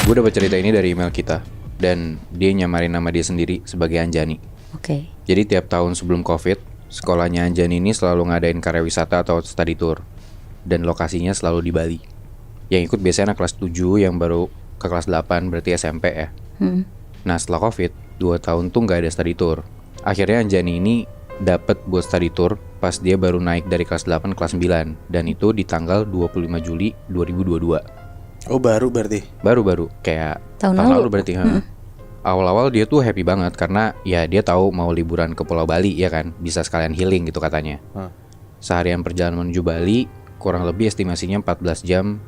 Gue dapat cerita ini dari email kita, dan dia nyamarin nama dia sendiri sebagai Anjani. Oke. Jadi tiap tahun sebelum COVID, sekolahnya Anjani ini selalu ngadain karya wisata atau study tour, dan lokasinya selalu di Bali. Yang ikut biasanya anak kelas 7 yang baru ke kelas 8, berarti SMP ya. Nah setelah COVID, 2 tahun tuh gak ada study tour. Akhirnya Anjani ini dapat buat study tour pas dia baru naik dari kelas 8 ke kelas 9, dan itu di tanggal 25 Juli 2022. Oh baru berarti. Baru-baru kayak Tahun tahun lalu lalu. berarti. Awal-awal dia tuh happy banget karena ya dia tahu mau liburan ke Pulau Bali ya kan, bisa sekalian healing gitu katanya. Seharian perjalanan menuju Bali kurang lebih estimasinya 14 jam.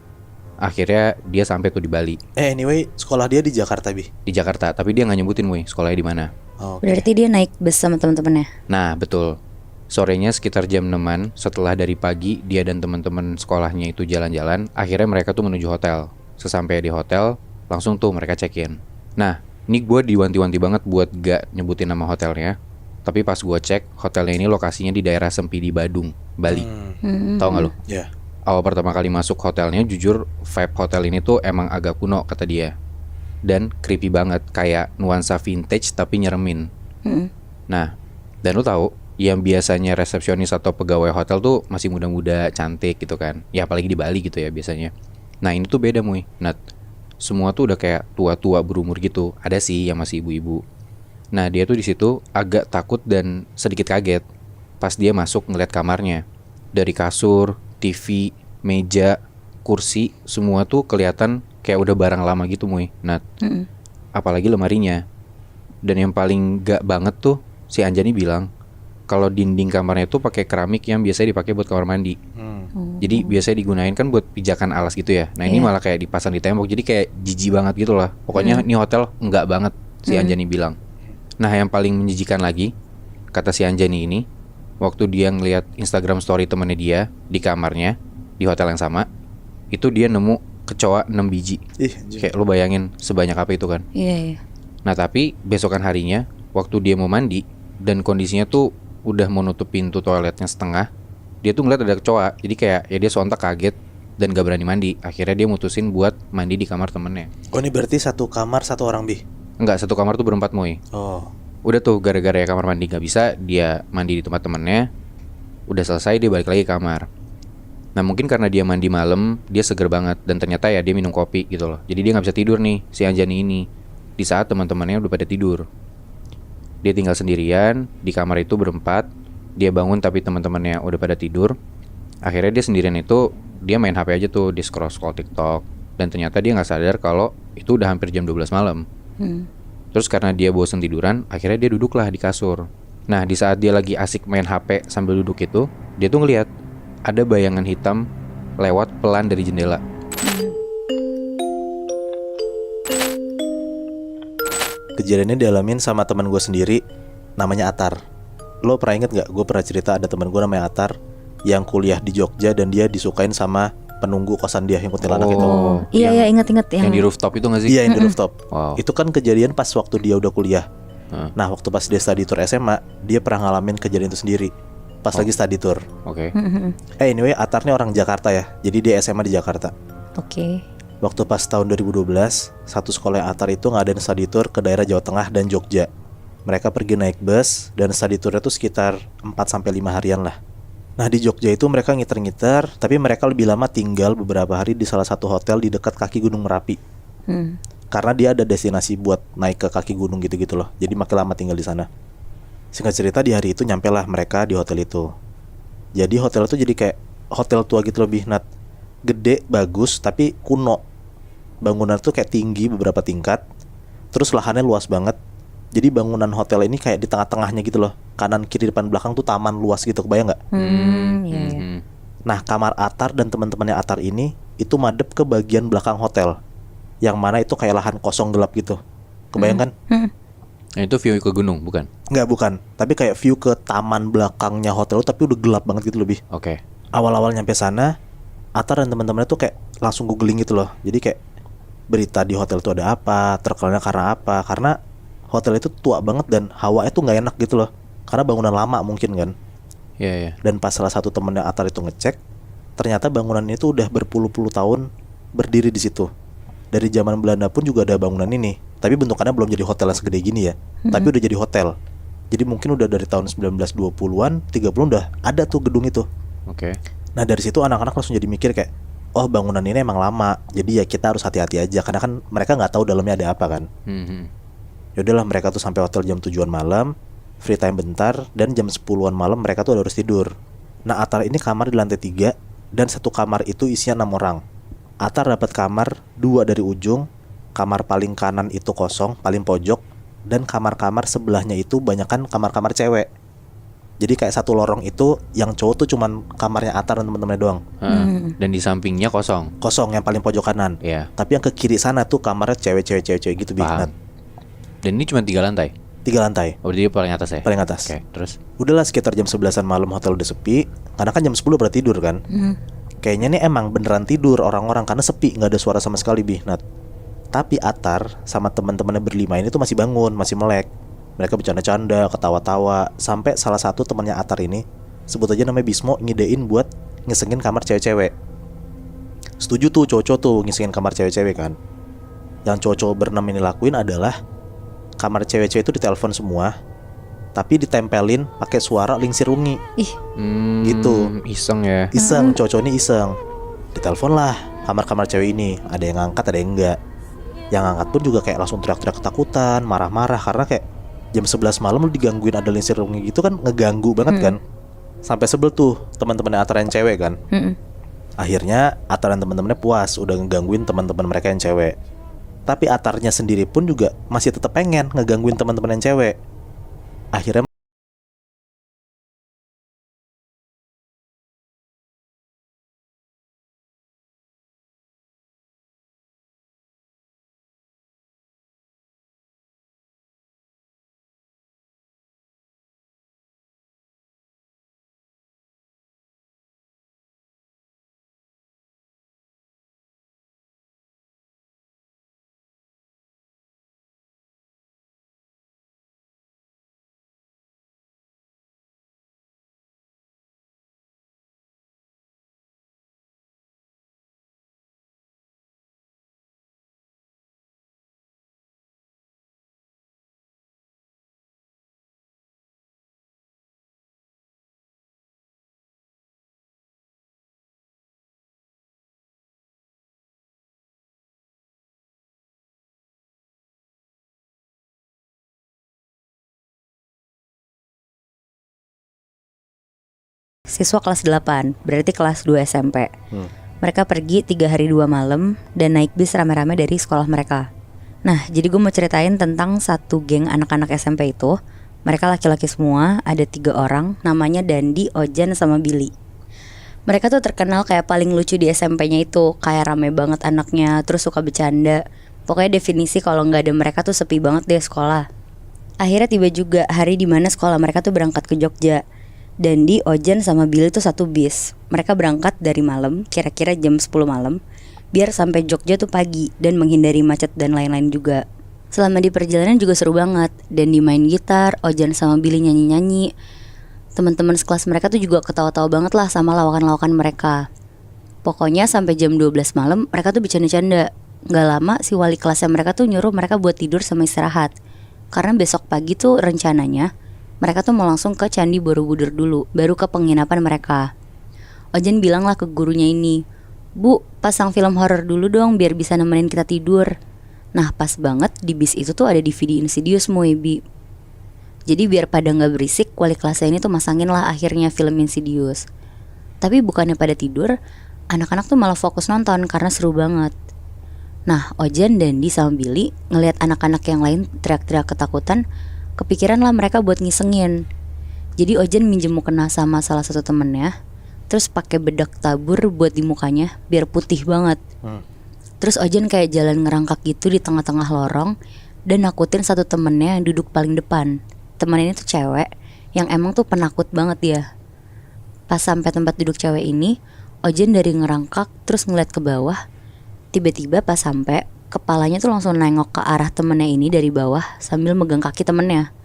Akhirnya dia sampai tuh di Bali, Anyway, sekolah dia di Jakarta, Bi. di Jakarta, tapi dia nggak nyebutin sekolahnya di mana. Oh, oke. Berarti dia naik bus sama teman-temannya. Nah betul, sorenya sekitar jam 6-an, setelah dari pagi dia dan teman-teman sekolahnya itu jalan-jalan, akhirnya mereka tuh menuju hotel. Sesampai di hotel, langsung tuh mereka check-in. Nah, ini gue diwanti-wanti banget buat gak nyebutin nama hotelnya. Tapi pas gue cek, hotelnya ini lokasinya di daerah Sempidi Badung, Bali. Tahu gak lo? Ya. Awal pertama kali masuk hotelnya, jujur vibe hotel ini tuh emang agak kuno kata dia. Dan creepy banget, kayak nuansa vintage tapi nyeremin. Nah, dan lo tahu, yang biasanya resepsionis atau pegawai hotel tuh masih muda-muda, cantik gitu kan. Ya apalagi di Bali gitu ya biasanya. Nah ini tuh beda Nat. Semua tuh udah kayak tua-tua berumur gitu. Ada sih yang masih ibu-ibu. Nah dia tuh di situ agak takut dan sedikit kaget pas dia masuk ngeliat kamarnya. Dari kasur, TV, meja, kursi, semua tuh kelihatan kayak udah barang lama gitu Nat. Apalagi lemarinya. Dan yang paling gak banget tuh si Anjani bilang kalau dinding kamarnya tuh pakai keramik yang biasanya dipakai buat kamar mandi. Jadi biasanya digunain kan buat pijakan alas gitu ya. Nah ini malah kayak dipasang di tembok. Jadi kayak jijik banget gitu lah. Pokoknya ini hotel enggak banget si Anjani bilang. Nah yang paling menjijikan lagi, kata si Anjani ini, waktu dia ngeliat Instagram story temennya dia di kamarnya di hotel yang sama, itu dia nemu kecoa 6 biji. Ih, anjing. Kayak lo bayangin sebanyak apa itu kan. Iya. Nah tapi besokan harinya, waktu dia mau mandi dan kondisinya tuh udah mau nutup pintu toiletnya setengah, dia tuh ngeliat ada kecoa. Jadi kayak ya dia sontak kaget dan gak berani mandi. Akhirnya dia mutusin buat mandi di kamar temennya. Oh ini berarti satu kamar satu orang, Bi. Enggak, satu kamar tuh berempat Oh. Udah tuh gara-gara ya kamar mandi gak bisa, dia mandi di tempat temennya. Udah selesai dia balik lagi ke kamar. Nah mungkin karena dia mandi malam, dia seger banget. Dan ternyata ya dia minum kopi gitu loh. Jadi dia gak bisa tidur nih si Anjani ini di saat teman-temannya udah pada tidur. Dia tinggal sendirian di kamar itu berempat. Dia bangun tapi teman-temannya udah pada tidur. Akhirnya dia sendirian itu, dia main HP aja tuh, di scroll-scroll TikTok. Dan ternyata dia gak sadar kalau itu udah hampir jam 12 malam. Terus karena dia bosan tiduran, akhirnya dia duduklah di kasur. Nah di saat dia lagi asik main HP sambil duduk itu, dia tuh ngeliat ada bayangan hitam lewat pelan dari jendela. Kejadiannya dialamin sama teman gue sendiri, namanya Atar. Lo pernah inget gak? Gue pernah cerita ada teman gue namanya Atar yang kuliah di Jogja dan dia disukain sama penunggu kosan dia yang kuntilanak itu. Iya, ingat-ingat Yang di rooftop itu gak sih? Iya, yang di rooftop. Wow. Itu kan kejadian pas waktu dia udah kuliah. Nah waktu pas dia study tour SMA, dia pernah ngalamin kejadian itu sendiri pas lagi study tour. Oke. Anyway, Atar nih orang Jakarta ya. Jadi dia SMA di Jakarta. Oke. Waktu pas tahun 2012, satu sekolah Atar itu ngadain study tour ke daerah Jawa Tengah dan Jogja. Mereka pergi naik bus dan study tournya tuh sekitar 4-5 harian lah. Nah di Jogja itu mereka ngiter-ngiter, tapi mereka lebih lama tinggal beberapa hari di salah satu hotel di dekat kaki Gunung Merapi. Karena dia ada destinasi buat naik ke kaki gunung gitu-gitu loh. Jadi makin lama tinggal di sana. Singkat cerita di hari itu nyampelah mereka di hotel itu. Jadi hotel itu jadi kayak hotel tua gitu loh, Nat. Gede, bagus, tapi kuno. Bangunan tuh kayak tinggi beberapa tingkat. Terus lahannya luas banget. Jadi bangunan hotel ini kayak di tengah-tengahnya gitu loh. Kanan, kiri, depan, belakang tuh taman luas gitu, kebayang gak? Iya. Nah kamar Atar dan teman-temannya Atar ini itu madep ke bagian belakang hotel, yang mana itu kayak lahan kosong gelap gitu. Kebayang kan? Nah itu view ke gunung bukan? Nggak, bukan. Tapi kayak view ke taman belakangnya hotel tapi udah gelap banget gitu lebih. Oke. Awal-awal nyampe sana, Atar dan teman-temannya tuh kayak langsung googling gitu loh. Jadi kayak berita di hotel itu ada apa, terkenalnya karena apa. Karena hotel itu tua banget dan hawanya tuh nggak enak gitu loh. Karena bangunan lama mungkin kan. Iya. Dan pas salah satu temennya Atar itu ngecek, ternyata bangunan itu udah berpuluh-puluh tahun berdiri di situ. Dari zaman Belanda pun juga ada bangunan ini, tapi bentukannya belum jadi hotel yang segede gini ya. Tapi udah jadi hotel. Jadi mungkin udah dari tahun 1920-an, 30 udah ada tuh gedung itu. Oke. Nah dari situ anak-anak langsung jadi mikir kayak, oh bangunan ini emang lama, jadi ya kita harus hati-hati aja, karena kan mereka nggak tahu dalamnya ada apa kan. Yaudahlah mereka tuh sampai hotel jam 7-an malam, free time bentar, dan jam 10-an malam mereka tuh udah harus tidur. Nah Atar ini kamar di lantai 3, dan satu kamar itu isinya 6 orang. Atar dapat kamar 2 dari ujung, kamar paling kanan itu kosong, paling pojok, dan kamar-kamar sebelahnya itu banyakan kamar-kamar cewek. Jadi kayak satu lorong itu yang cowok tuh cuman kamarnya Atar dan temen-temennya doang. Dan di sampingnya kosong. Kosong yang paling pojok kanan. Iya. Tapi yang ke kiri sana tuh kamarnya cewek gitu Paham. Nat. Dan ini cuma 3 lantai. 3 lantai, Oh, dia paling atas ya? paling atas. Oke, terus? Udahlah sekitar jam 11-an malam hotel udah sepi, karena kan jam 10 pada tidur kan. Kayaknya nih emang beneran tidur orang-orang karena sepi, nggak ada suara sama sekali Nat. Tapi Atar sama teman-temannya berlima ini tuh masih bangun, masih melek. Mereka bercanda-canda, ketawa-tawa, sampai salah satu temannya Atar ini, sebut aja namanya Bismo, ngidein buat ngisengin kamar cewek-cewek. Setuju tuh cowok-cowok tuh ngisengin kamar cewek-cewek kan. Yang cowok-cowok berenam ini lakuin adalah kamar cewek-cewek itu ditelepon semua, tapi ditempelin pakai suara lingsir ungi. Ih, Gitu. Iseng ya. Iseng, cowok-cowok ini iseng. Ditelepon lah kamar-kamar cewek ini, ada yang ngangkat, ada yang enggak. Yang ngangkat pun juga kayak langsung teriak-teriak ketakutan, marah-marah, karena kayak jam 11 malam lu digangguin ada lingsir ungi gitu kan, ngeganggu banget kan. Sampai sebel tuh teman-temannya Atar yang cewek kan. Akhirnya Atar dan teman-temannya puas udah ngegangguin teman-teman mereka yang cewek. Tapi Atarnya sendiri pun juga masih tetap pengen ngegangguin teman-teman yang cewek. Akhirnya siswa kelas 8, berarti kelas 2 SMP. Mereka pergi 3 hari 2 malam dan naik bis rame-rame dari sekolah mereka. Nah, jadi gue mau ceritain tentang satu geng anak-anak SMP itu. Mereka laki-laki semua, ada 3 orang, namanya Dandi, Ojan, sama Billy. Mereka tuh terkenal kayak paling lucu di SMP-nya itu, kayak rame banget anaknya, terus suka bercanda. Pokoknya definisi kalau nggak ada mereka tuh sepi banget deh sekolah. Akhirnya tiba juga hari dimana sekolah mereka tuh berangkat ke Jogja. Dandi, Ojan, sama Billy tuh satu bis. Mereka berangkat dari malam, kira-kira jam 10 malam, biar sampai Jogja tuh pagi dan menghindari macet dan lain-lain juga. Selama di perjalanan juga seru banget. Dandi main gitar, Ojan sama Billy nyanyi-nyanyi. Teman-teman sekelas mereka tuh juga ketawa-tawa banget lah sama lawakan-lawakan mereka. Pokoknya sampai jam 12 malam mereka tuh bercanda-canda. Gak lama si wali kelasnya mereka tuh nyuruh mereka buat tidur sama istirahat. Karena besok pagi tuh rencananya mereka tuh mau langsung ke Candi Borobudur dulu, baru ke penginapan mereka. Ojan bilang lah ke gurunya ini, "Bu, pasang film horor dulu dong biar bisa nemenin kita tidur." Nah pas banget di bis itu tuh ada DVD Insidious Moebi. Jadi biar pada gak berisik, wali kelasnya ini tuh masangin lah akhirnya film Insidious. Tapi bukannya pada tidur, anak-anak tuh malah fokus nonton karena seru banget. Nah Ojan, Dandi, sama Billy ngelihat anak-anak yang lain teriak-teriak ketakutan, kepikiran lah mereka buat ngisengin. Jadi Ojan minjem mukena sama salah satu temennya, terus pakai bedak tabur buat di mukanya biar putih banget. Terus Ojan kayak jalan ngerangkak gitu di tengah-tengah lorong dan nakutin satu temennya yang duduk paling depan. Temen ini tuh cewek yang emang tuh penakut banget dia. Pas sampai tempat duduk cewek ini, Ojan dari ngerangkak terus ngeliat ke bawah. Tiba-tiba pas sampai, kepalanya tuh langsung nengok ke arah temennya ini dari bawah sambil megang kaki temennya.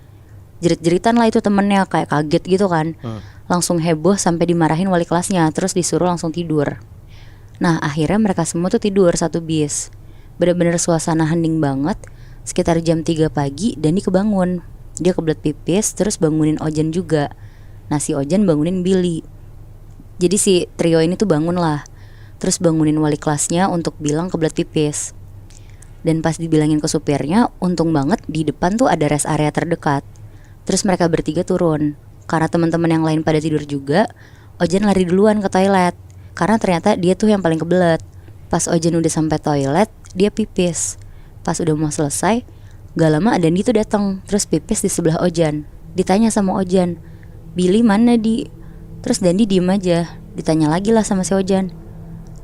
Jerit-jeritan lah itu temennya, kayak kaget gitu kan. Langsung heboh sampai dimarahin wali kelasnya, terus disuruh langsung tidur. Nah akhirnya mereka semua tuh tidur satu bis. Bener-bener suasana hening banget. Sekitar jam 3 pagi Dandi kebangun. Dia kebelet pipis terus bangunin Ojan juga. Nah si Ojan bangunin Billy. Jadi si trio ini tuh bangun lah. Terus bangunin wali kelasnya untuk bilang kebelet pipis. Dan pas dibilangin ke supirnya, untung banget di depan tuh ada rest area terdekat. Terus mereka bertiga turun. Karena teman-teman yang lain pada tidur juga, Ojan lari duluan ke toilet. Karena ternyata dia tuh yang paling kebelet. Pas Ojan udah sampai toilet, dia pipis. Pas udah mau selesai, gak lama Dandi tuh datang, terus pipis di sebelah Ojan. Ditanya sama Ojan, Billy mana Di? Terus Dandi diem aja. Ditanya lagi lah sama si Ojan,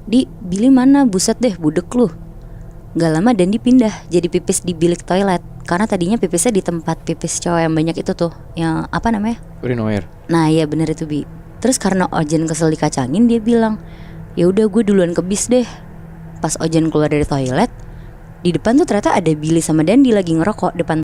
Di, Billy mana? Buset deh, budek lu. Gak lama Dandi pindah jadi pipis di bilik toilet. Karena tadinya pipisnya di tempat pipis cowok yang banyak itu tuh, yang apa namanya? Urinoir. Nah iya bener itu Bi. Terus karena Ojan kesel dikacangin, dia bilang, ya udah gue duluan ke bis deh. Pas Ojan keluar dari toilet, di depan tuh ternyata ada Billy sama Dandi lagi ngerokok depan